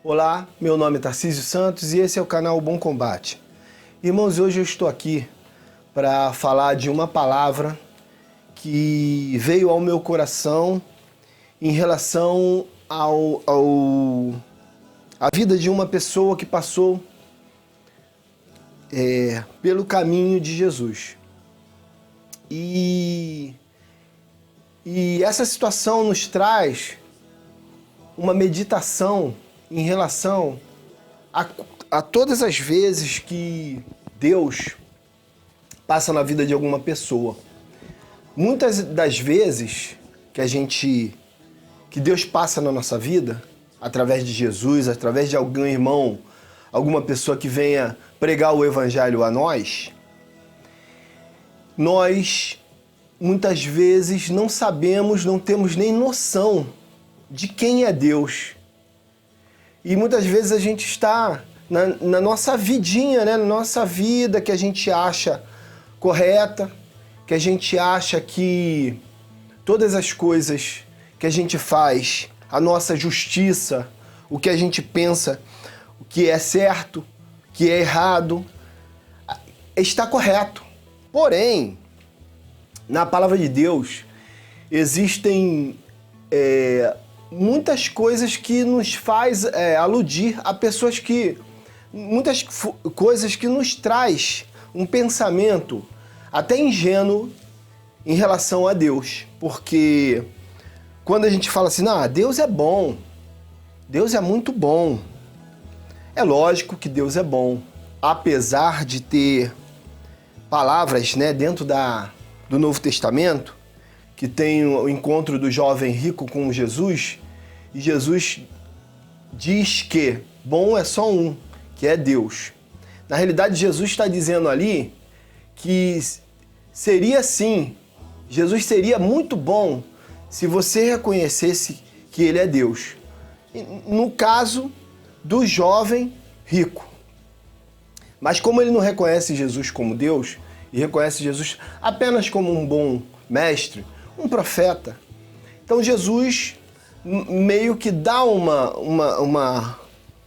Olá, meu nome é Tarcísio Santos e esse é o canal Bom Combate. Irmãos, hoje eu estou aqui para falar de uma palavra que veio ao meu coração em relação à vida de uma pessoa que passou pelo caminho de Jesus. E essa situação nos traz uma meditação em relação a todas as vezes que Deus passa na vida de alguma pessoa. Muitas das vezes que Deus passa na nossa vida, através de Jesus, através de algum irmão, alguma pessoa que venha pregar o evangelho a nós muitas vezes não sabemos, não temos nem noção de quem é Deus. E muitas vezes a gente está na nossa vidinha, né? Na nossa vida que a gente acha correta, que a gente acha que todas as coisas que a gente faz, a nossa justiça, o que a gente pensa, o que é certo, o que é errado, está correto. Porém, na palavra de Deus, existem muitas coisas que nos faz aludir a pessoas que... Muitas coisas que nos traz um pensamento até ingênuo em relação a Deus. Porque quando a gente fala assim, Deus é bom, Deus é muito bom. É lógico que Deus é bom. Apesar de ter palavras, né, dentro do Novo Testamento, que tem o encontro do jovem rico com Jesus, e Jesus diz que bom é só um, que é Deus. Na realidade, Jesus está dizendo ali que seria sim, Jesus seria muito bom se você reconhecesse que Ele é Deus. No caso do jovem rico. Mas como ele não reconhece Jesus como Deus, e reconhece Jesus apenas como um bom mestre, um profeta, então Jesus meio que dá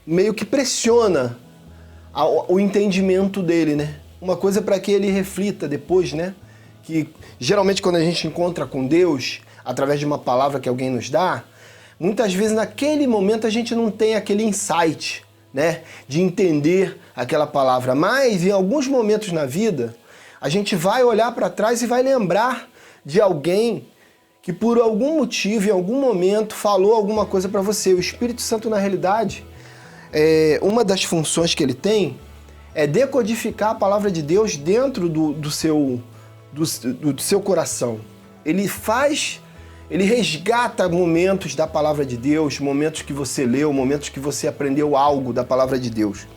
meio que pressiona o entendimento dele, né? Uma coisa para que ele reflita depois, né? Que geralmente quando a gente encontra com Deus, através de uma palavra que alguém nos dá, muitas vezes naquele momento a gente não tem aquele insight, né? De entender aquela palavra. Mas em alguns momentos na vida, a gente vai olhar para trás e vai lembrar de alguém que por algum motivo, em algum momento, falou alguma coisa para você. O Espírito Santo, na realidade, uma das funções que ele tem é decodificar a palavra de Deus dentro do seu coração. Ele resgata momentos da palavra de Deus, momentos que você leu, momentos que você aprendeu algo da palavra de Deus.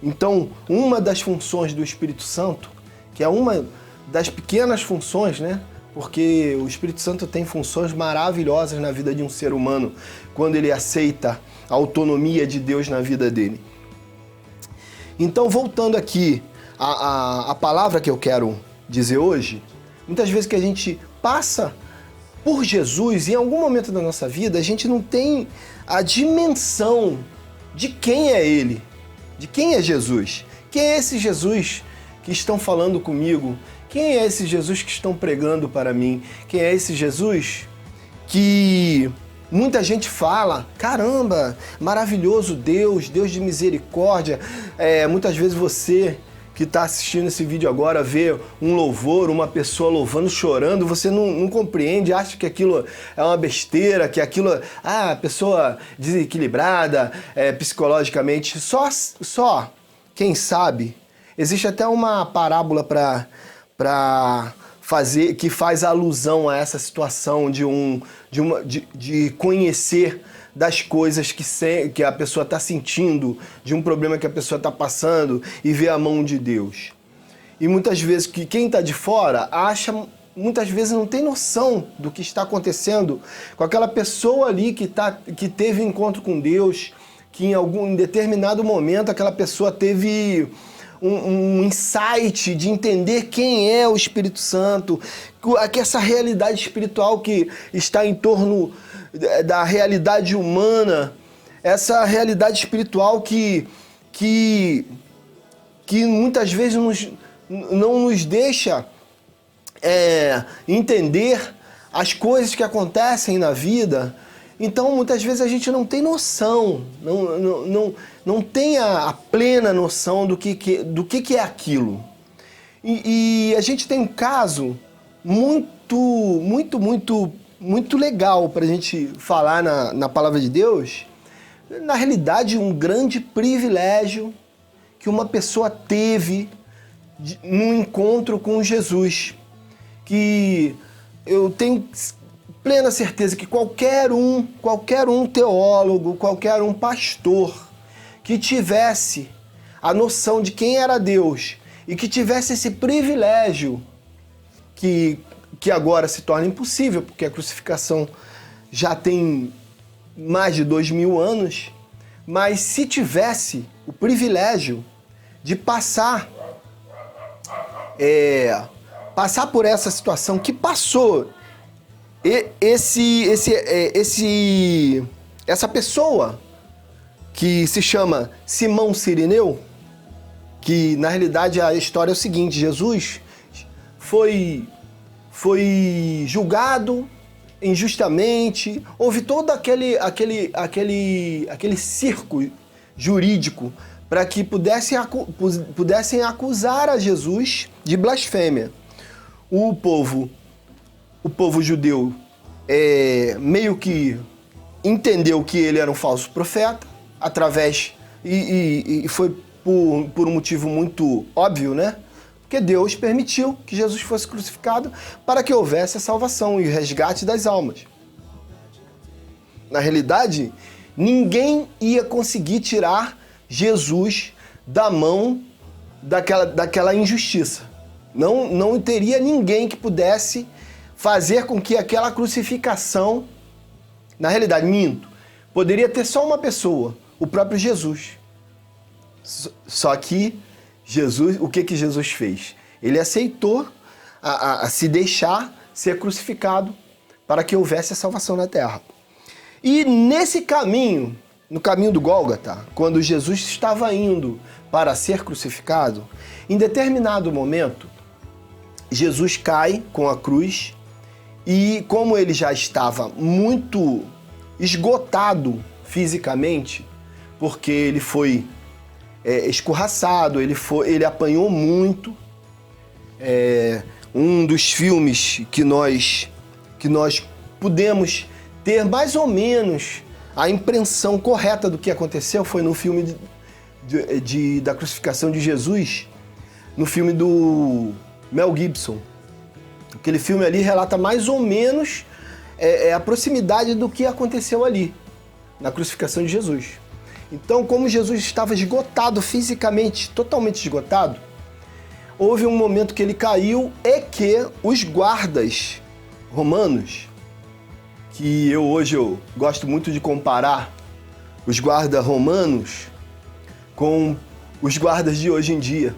Então, uma das funções do Espírito Santo, que é uma das pequenas funções, né? Porque o Espírito Santo tem funções maravilhosas na vida de um ser humano, quando ele aceita a autonomia de Deus na vida dele. Então, voltando aqui à palavra que eu quero dizer hoje, muitas vezes que a gente passa por Jesus, em algum momento da nossa vida, a gente não tem a dimensão de quem é Ele, de quem é Jesus. Quem é esse Jesus que estão falando comigo? Quem é esse Jesus que estão pregando para mim? Quem é esse Jesus que muita gente fala, caramba, maravilhoso Deus, Deus de misericórdia. Muitas vezes você que está assistindo esse vídeo agora vê um louvor, uma pessoa louvando, chorando, você não compreende, acha que aquilo é uma besteira, que aquilo a pessoa desequilibrada psicologicamente. Só quem sabe, existe até uma parábola que faz alusão a essa situação de conhecer das coisas que a pessoa está sentindo, de um problema que a pessoa está passando e ver a mão de Deus. E muitas vezes que quem está de fora muitas vezes não tem noção do que está acontecendo com aquela pessoa ali que teve encontro com Deus, que em determinado momento aquela pessoa teve um insight de entender quem é o Espírito Santo, que essa realidade espiritual que está em torno da realidade humana essa realidade espiritual que muitas vezes não nos deixa entender as coisas que acontecem na vida. Então, muitas vezes a gente não tem noção, não tem a plena noção do que é aquilo. E a gente tem um caso muito legal para a gente falar na Palavra de Deus. Na realidade, um grande privilégio que uma pessoa teve num encontro com Jesus. Que eu tenho plena certeza que qualquer um teólogo, qualquer um pastor que tivesse a noção de quem era Deus e que tivesse esse privilégio que agora se torna impossível, porque a crucificação já tem mais de 2000 anos, mas se tivesse o privilégio de passar por essa situação que passou, essa pessoa que se chama Simão Cirineu, que na realidade a história é o seguinte: Jesus foi julgado injustamente, houve todo aquele circo jurídico para que pudessem acusar a Jesus de blasfêmia. O povo judeu meio que entendeu que ele era um falso profeta, e foi por um motivo muito óbvio, né? Porque Deus permitiu que Jesus fosse crucificado para que houvesse a salvação e o resgate das almas. Na realidade, ninguém ia conseguir tirar Jesus da mão daquela injustiça. Não teria ninguém que pudesse fazer com que aquela crucificação, na realidade, poderia ter só uma pessoa, o próprio Jesus. Só que Jesus, o que Jesus fez? Ele aceitou a se deixar ser crucificado para que houvesse a salvação na terra. E nesse caminho, no caminho do Gólgota, quando Jesus estava indo para ser crucificado, em determinado momento, Jesus cai com a cruz e, como ele já estava muito esgotado fisicamente, porque ele foi escorraçado, ele apanhou muito. Um dos filmes que nós pudemos ter mais ou menos a impressão correta do que aconteceu foi no filme da crucificação de Jesus, no filme do Mel Gibson. Aquele filme ali relata mais ou menos a proximidade do que aconteceu ali, na crucificação de Jesus. Então, como Jesus estava esgotado fisicamente, totalmente esgotado, houve um momento que ele caiu e que os guardas romanos, que hoje eu gosto muito de comparar os guardas romanos com os guardas de hoje em dia,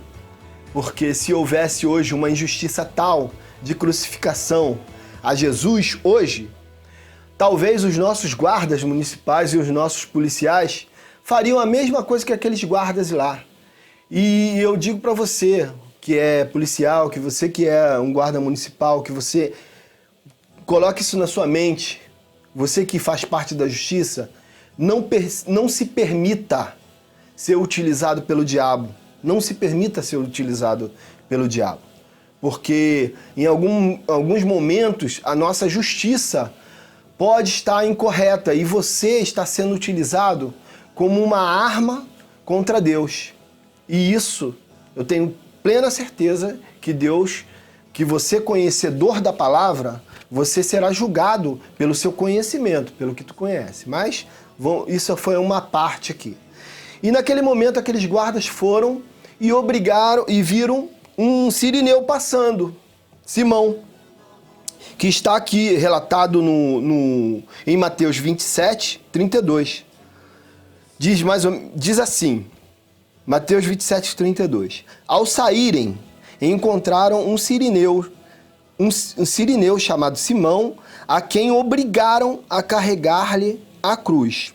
porque se houvesse hoje uma injustiça tal de crucificação a Jesus hoje, talvez os nossos guardas municipais e os nossos policiais fariam a mesma coisa que aqueles guardas lá. E eu digo para você que é policial, que você que é um guarda municipal, que você coloque isso na sua mente, você que faz parte da justiça, não se permita ser utilizado pelo diabo. Não se permita ser utilizado pelo diabo. Porque em alguns momentos a nossa justiça pode estar incorreta e você está sendo utilizado como uma arma contra Deus. E isso, eu tenho plena certeza que Deus, que você conhecedor da palavra, você será julgado pelo seu conhecimento, pelo que tu conhece. Mas isso foi uma parte aqui. E naquele momento aqueles guardas foram e viram um cirineu passando, Simão, que está aqui relatado em Mateus 27, 32. Diz assim, Mateus 27, 32. Ao saírem, encontraram um cirineu chamado Simão, a quem obrigaram a carregar-lhe a cruz.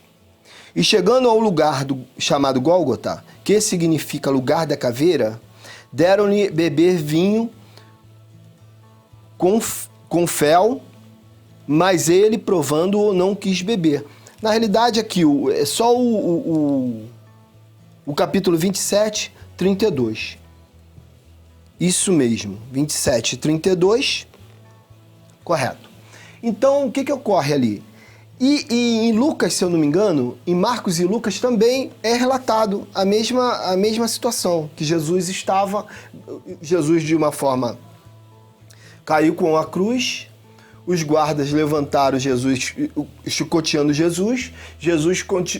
E chegando ao lugar chamado Gólgota, que significa lugar da caveira, deram-lhe beber vinho com fel, mas ele, provando-o, não quis beber. Na realidade, aqui é só o capítulo 27, 32. Isso mesmo, 27, 32, correto. Então, o que ocorre ali? E em Lucas, se eu não me engano, em Marcos e Lucas também é relatado a mesma situação, que Jesus de uma forma, caiu com a cruz, os guardas levantaram Jesus, chicoteando Jesus,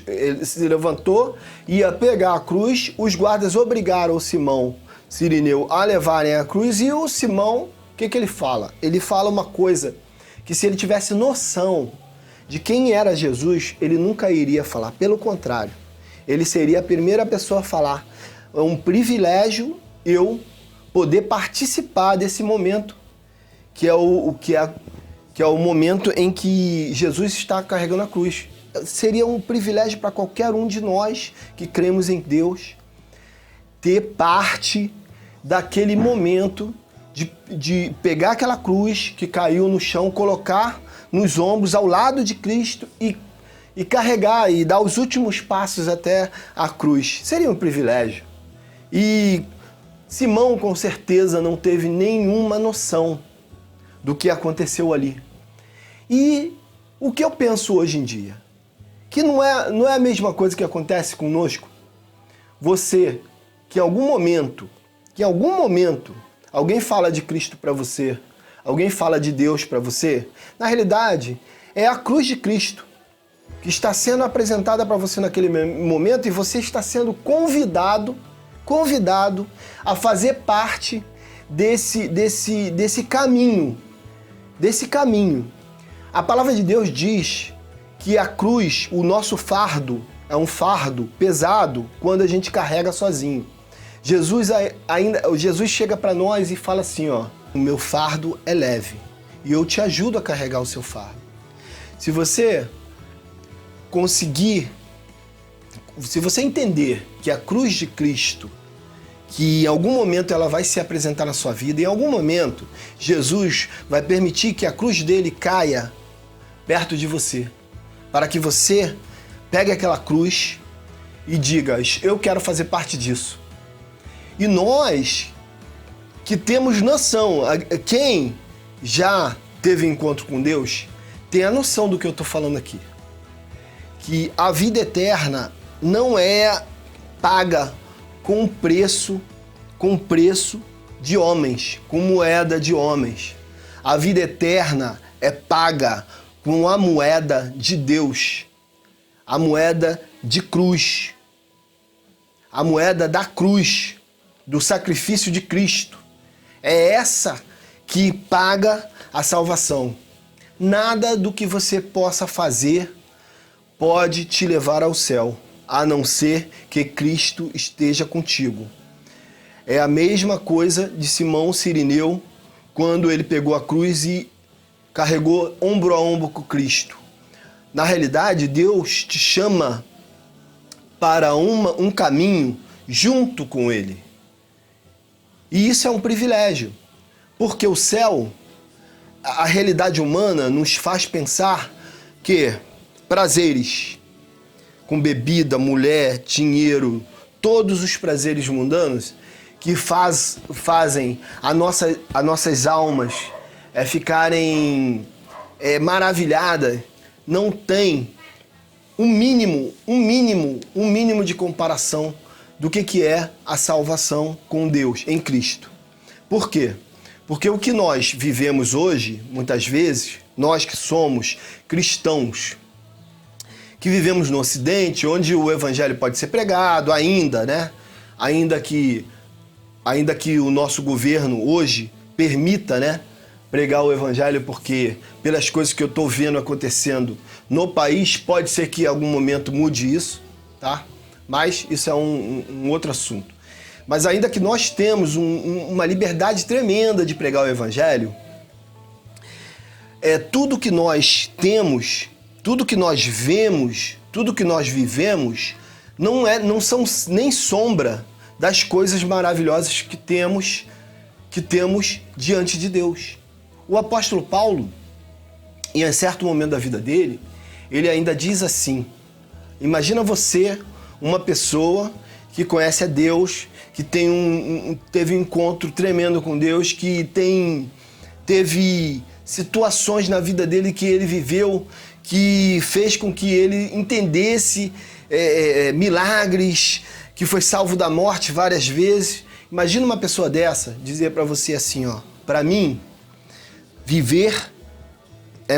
ele se levantou, ia pegar a cruz, os guardas obrigaram o Simão Cirineu a levarem a cruz, e o Simão, o que ele fala? Ele fala uma coisa, que se ele tivesse noção de quem era Jesus, ele nunca iria falar, pelo contrário, ele seria a primeira pessoa a falar. É um privilégio eu poder participar desse momento, que é o momento em que Jesus está carregando a cruz. Seria um privilégio para qualquer um de nós que cremos em Deus ter parte daquele momento de pegar aquela cruz que caiu no chão, colocar nos ombros ao lado de Cristo e carregar e dar os últimos passos até a cruz. Seria um privilégio. E Simão com certeza não teve nenhuma noção do que aconteceu ali. E o que eu penso hoje em dia? Que não é a mesma coisa que acontece conosco. Você, que em algum momento, alguém fala de Cristo para você, alguém fala de Deus para você, na realidade, é a cruz de Cristo que está sendo apresentada para você naquele momento, e você está sendo convidado a fazer parte desse caminho. A palavra de Deus diz que a cruz, o nosso fardo, é um fardo pesado quando a gente carrega sozinho. Jesus chega para nós e fala assim, ó, o meu fardo é leve e eu te ajudo a carregar o seu fardo. Se você entender que a cruz de Cristo, que em algum momento ela vai se apresentar na sua vida, em algum momento Jesus vai permitir que a cruz dele caia perto de você, para que você pegue aquela cruz e diga, eu quero fazer parte disso. E nós que temos noção, quem já teve encontro com Deus, tem a noção do que eu estou falando aqui. Que a vida eterna não é paga com preço de homens, com moeda de homens. A vida eterna é paga com a moeda de Deus, a moeda de cruz, a moeda da cruz, do sacrifício de Cristo. É essa que paga a salvação. Nada do que você possa fazer pode te levar ao céu, a não ser que Cristo esteja contigo. É a mesma coisa de Simão Cirineu, quando ele pegou a cruz e carregou ombro a ombro com Cristo. Na realidade, Deus te chama para um caminho junto com Ele. E isso é um privilégio, porque o céu, a realidade humana nos faz pensar que prazeres com bebida, mulher, dinheiro, todos os prazeres mundanos que fazem as nossas almas ficarem maravilhadas, não tem um mínimo de comparação do que é a salvação com Deus, em Cristo. Por quê? Porque o que nós vivemos hoje, muitas vezes, nós que somos cristãos, que vivemos no Ocidente, onde o Evangelho pode ser pregado ainda, né? Ainda que o nosso governo hoje permita, né, pregar o Evangelho, porque pelas coisas que eu estou vendo acontecendo no país, pode ser que em algum momento mude isso, tá? Mas isso é um outro assunto. Mas ainda que nós temos uma liberdade tremenda de pregar o Evangelho, tudo que nós temos, tudo que nós vemos, tudo que nós vivemos, não são nem sombra das coisas maravilhosas que temos diante de Deus. O apóstolo Paulo, em certo momento da vida dele, ele ainda diz assim: imagina você, uma pessoa que conhece a Deus, que teve um encontro tremendo com Deus, que teve situações na vida dele que ele viveu, que fez com que ele entendesse milagres, que foi salvo da morte várias vezes. Imagina uma pessoa dessa dizer para você assim, ó: para mim,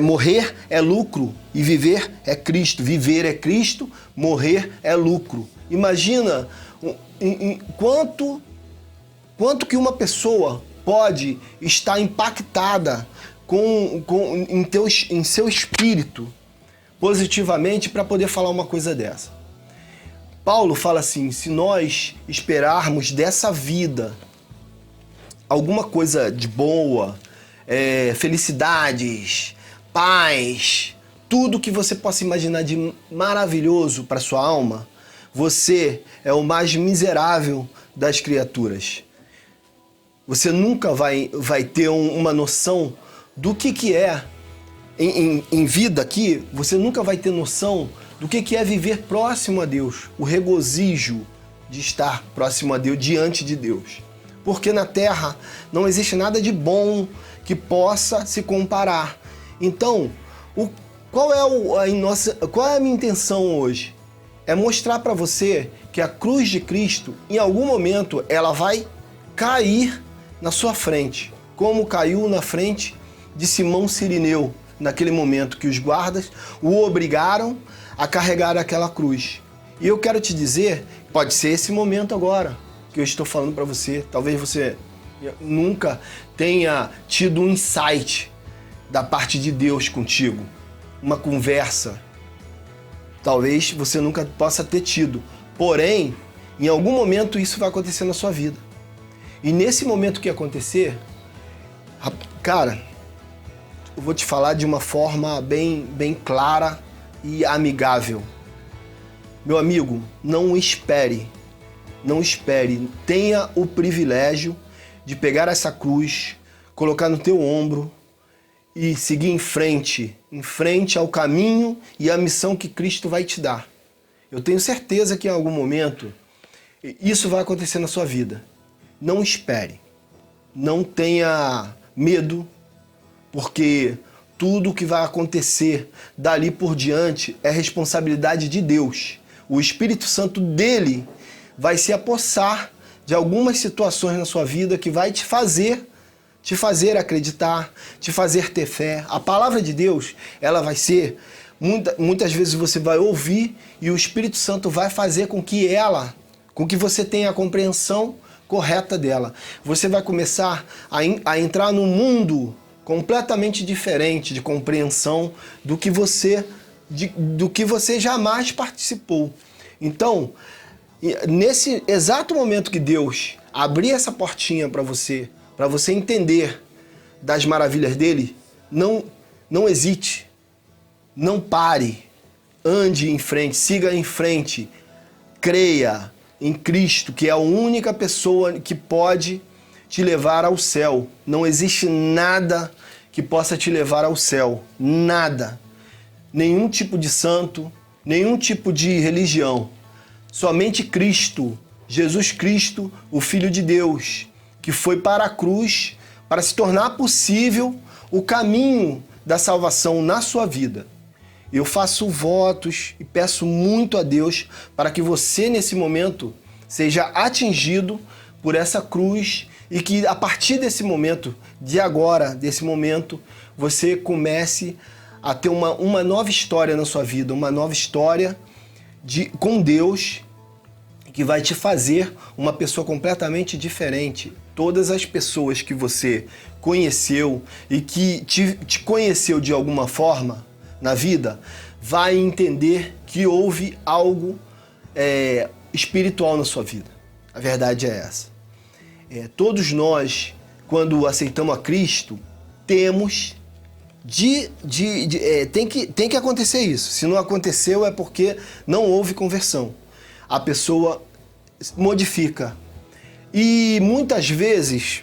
morrer é lucro e viver é Cristo. Viver é Cristo, morrer é lucro. Imagina quanto que uma pessoa pode estar impactada em seu espírito positivamente para poder falar uma coisa dessa. Paulo fala assim: se nós esperarmos dessa vida alguma coisa de boa, felicidades, paz, tudo que você possa imaginar de maravilhoso para sua alma, você é o mais miserável das criaturas. Você nunca vai ter uma noção do que é em vida aqui. Você nunca vai ter noção do que é viver próximo a Deus, o regozijo de estar próximo a Deus, diante de Deus. Porque na Terra não existe nada de bom que possa se comparar. Então, qual é a minha intenção hoje? É mostrar para você que a cruz de Cristo, em algum momento, ela vai cair na sua frente, como caiu na frente de Simão Cirineu, naquele momento que os guardas o obrigaram a carregar aquela cruz. E eu quero te dizer, pode ser esse momento agora que eu estou falando para você. Talvez você nunca tenha tido um insight da parte de Deus contigo, uma conversa. Talvez você nunca possa ter tido. Porém, em algum momento isso vai acontecer na sua vida. E nesse momento que acontecer, cara, eu vou te falar de uma forma bem clara e amigável. Meu amigo, não espere. Tenha o privilégio de pegar essa cruz, colocar no teu ombro e seguir em frente ao caminho e à missão que Cristo vai te dar. Eu tenho certeza que em algum momento isso vai acontecer na sua vida. Não espere, não tenha medo, porque tudo que vai acontecer dali por diante é responsabilidade de Deus. O Espírito Santo dele vai se apossar de algumas situações na sua vida que vai te fazer acreditar, te fazer ter fé. A palavra de Deus, ela vai ser, muitas vezes você vai ouvir e o Espírito Santo vai fazer com que você tenha a compreensão correta dela. Você vai começar a entrar num mundo completamente diferente de compreensão do que você jamais participou. Então, nesse exato momento que Deus abrir essa portinha para você entender das maravilhas dele, não hesite, não pare, ande em frente, siga em frente, creia em Cristo, que é a única pessoa que pode te levar ao céu. Não existe nada que possa te levar ao céu, nada. Nenhum tipo de santo, nenhum tipo de religião. Somente Cristo, Jesus Cristo, o Filho de Deus, que foi para a cruz para se tornar possível o caminho da salvação na sua vida. Eu faço votos e peço muito a Deus para que você, nesse momento, seja atingido por essa cruz e que, a partir desse momento, desse momento, você comece a ter uma nova história na sua vida, uma nova história com Deus, que vai te fazer uma pessoa completamente diferente. Todas as pessoas que você conheceu e que te conheceu de alguma forma na vida, vai entender que houve algo espiritual na sua vida. A verdade é essa. Todos nós, quando aceitamos a Cristo, temos tem que acontecer isso. Se não aconteceu é porque não houve conversão. A pessoa modifica. E muitas vezes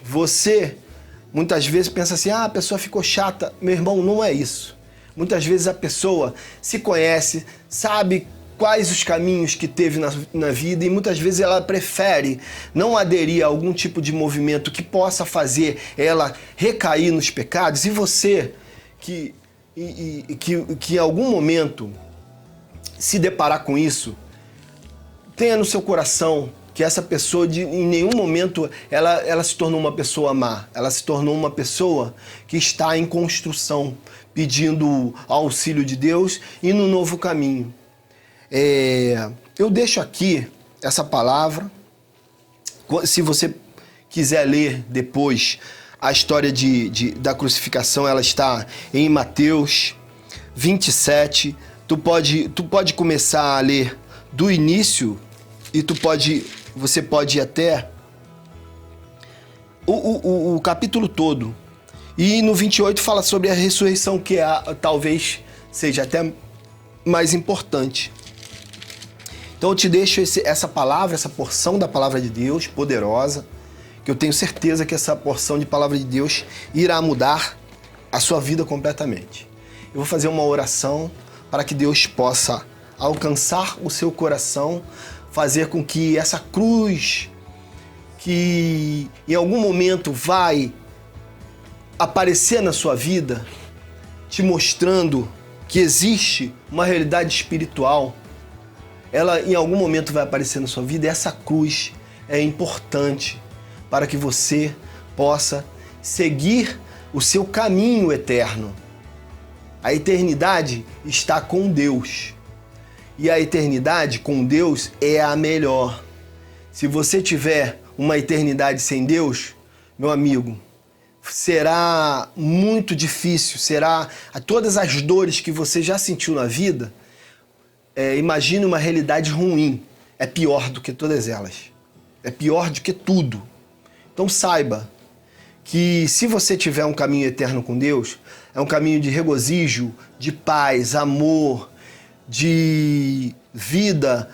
pensa assim, a pessoa ficou chata. Meu irmão, não é isso. Muitas vezes a pessoa se conhece, sabe quais os caminhos que teve na vida e muitas vezes ela prefere não aderir a algum tipo de movimento que possa fazer ela recair nos pecados. E você que em algum momento se deparar com isso, tenha no seu coração que essa pessoa, em nenhum momento, ela se tornou uma pessoa má. Ela se tornou uma pessoa que está em construção, pedindo auxílio de Deus e no novo caminho. Eu deixo aqui essa palavra. Se você quiser ler depois a história da crucificação, ela está em Mateus 27. Tu pode começar a ler do início e você pode ir até o capítulo todo. E no 28 fala sobre a ressurreição, que talvez seja até mais importante. Então eu te deixo essa palavra, essa porção da palavra de Deus, poderosa, que eu tenho certeza que essa porção de palavra de Deus irá mudar a sua vida completamente. Eu vou fazer uma oração para que Deus possa alcançar o seu coração, fazer com que essa cruz, que em algum momento vai aparecer na sua vida, te mostrando que existe uma realidade espiritual, ela em algum momento vai aparecer na sua vida, e essa cruz é importante para que você possa seguir o seu caminho eterno. A eternidade está com Deus. E a eternidade com Deus é a melhor. Se você tiver uma eternidade sem Deus, meu amigo, será muito difícil, será todas as dores que você já sentiu na vida. Imagine uma realidade ruim, é pior do que todas elas, é pior do que tudo. Então saiba que se você tiver um caminho eterno com Deus, é um caminho de regozijo, de paz, amor, de vida,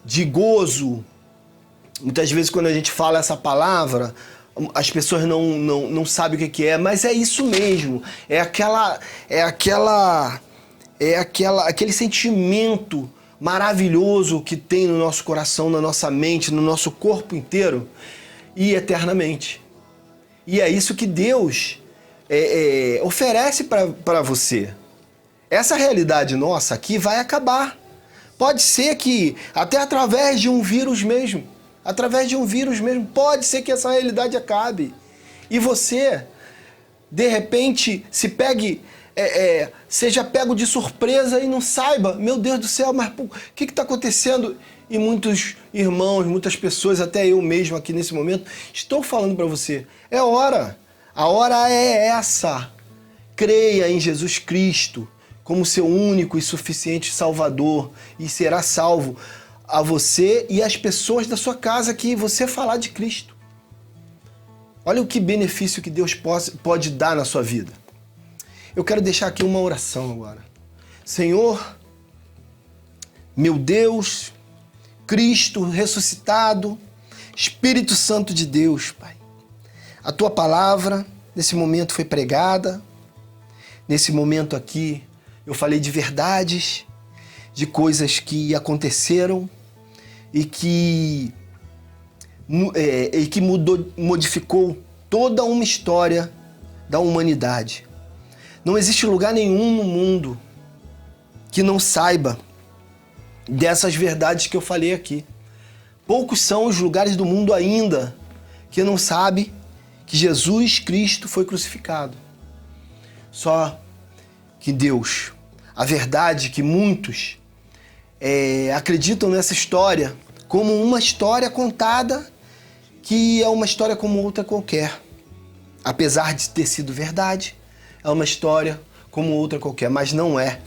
de gozo. Muitas vezes quando a gente fala essa palavra, as pessoas não sabem o que é, mas é isso mesmo, aquele sentimento maravilhoso que tem no nosso coração, na nossa mente, no nosso corpo inteiro e eternamente. E é isso que Deus oferece para você. Essa realidade nossa aqui vai acabar. Pode ser que até através de um vírus mesmo, pode ser que essa realidade acabe. E você, de repente, seja pego de surpresa e não saiba, meu Deus do céu, mas o que está acontecendo? E muitos irmãos, muitas pessoas, até eu mesmo aqui nesse momento, estou falando para você, é hora, a hora é essa. Creia em Jesus Cristo como seu único e suficiente Salvador e será salvo a você e as pessoas da sua casa que você falar de Cristo. Olha o que benefício que Deus pode dar na sua vida. Eu quero deixar aqui uma oração agora. Senhor, meu Deus, Cristo ressuscitado, Espírito Santo de Deus, Pai. A Tua palavra, nesse momento, foi pregada. Nesse momento aqui, eu falei de verdades, de coisas que aconteceram e que modificou toda uma história da humanidade. Não existe lugar nenhum no mundo que não saiba dessas verdades que eu falei aqui. Poucos são os lugares do mundo ainda que não sabem que Jesus Cristo foi crucificado. Só que Deus, a verdade que muitos acreditam nessa história como uma história contada, que é uma história como outra qualquer. Apesar de ter sido verdade, é uma história como outra qualquer, mas não é.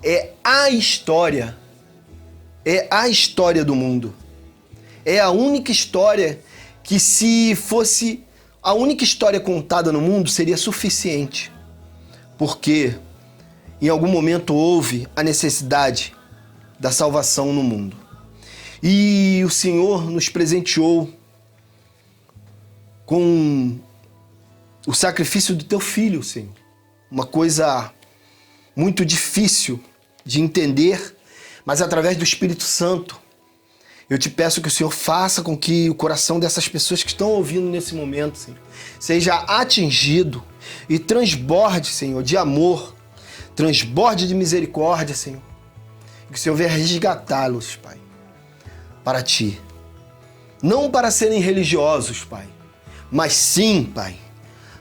É a história do mundo. É a única história que, se fosse a única história contada no mundo, seria suficiente. porque em algum momento houve a necessidade da salvação no mundo. E o Senhor nos presenteou com o sacrifício do teu filho, Senhor. Uma coisa muito difícil de entender, mas através do Espírito Santo, eu te peço que o Senhor faça com que o coração dessas pessoas que estão ouvindo nesse momento, Senhor, seja atingido e transborde, Senhor, de amor, transborde de misericórdia, Senhor. Que o Senhor venha resgatá-los, Pai, para Ti. Não para serem religiosos, Pai, mas sim, Pai,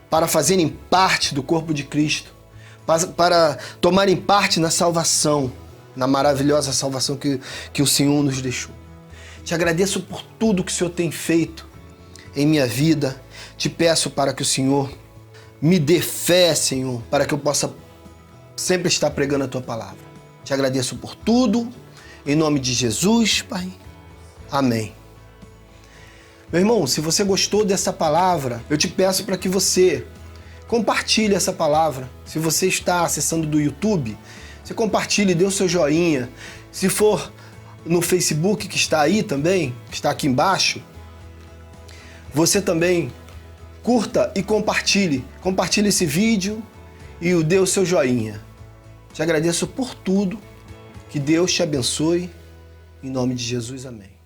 para fazerem parte do corpo de Cristo, para tomarem parte na salvação, na maravilhosa salvação que o Senhor nos deixou. Te agradeço por tudo que o Senhor tem feito em minha vida. Te peço para que o Senhor me dê fé, Senhor, para que eu possa sempre estar pregando a Tua palavra. Te agradeço por tudo, em nome de Jesus, Pai. Amém. Meu irmão, se você gostou dessa palavra, eu te peço para que você compartilhe essa palavra. Se você está acessando do YouTube, você compartilhe, dê o seu joinha. Se for no Facebook, que está aí também, que está aqui embaixo, você também curta e compartilhe. Compartilhe esse vídeo e dê o seu joinha. Te agradeço por tudo. Que Deus te abençoe. Em nome de Jesus, amém.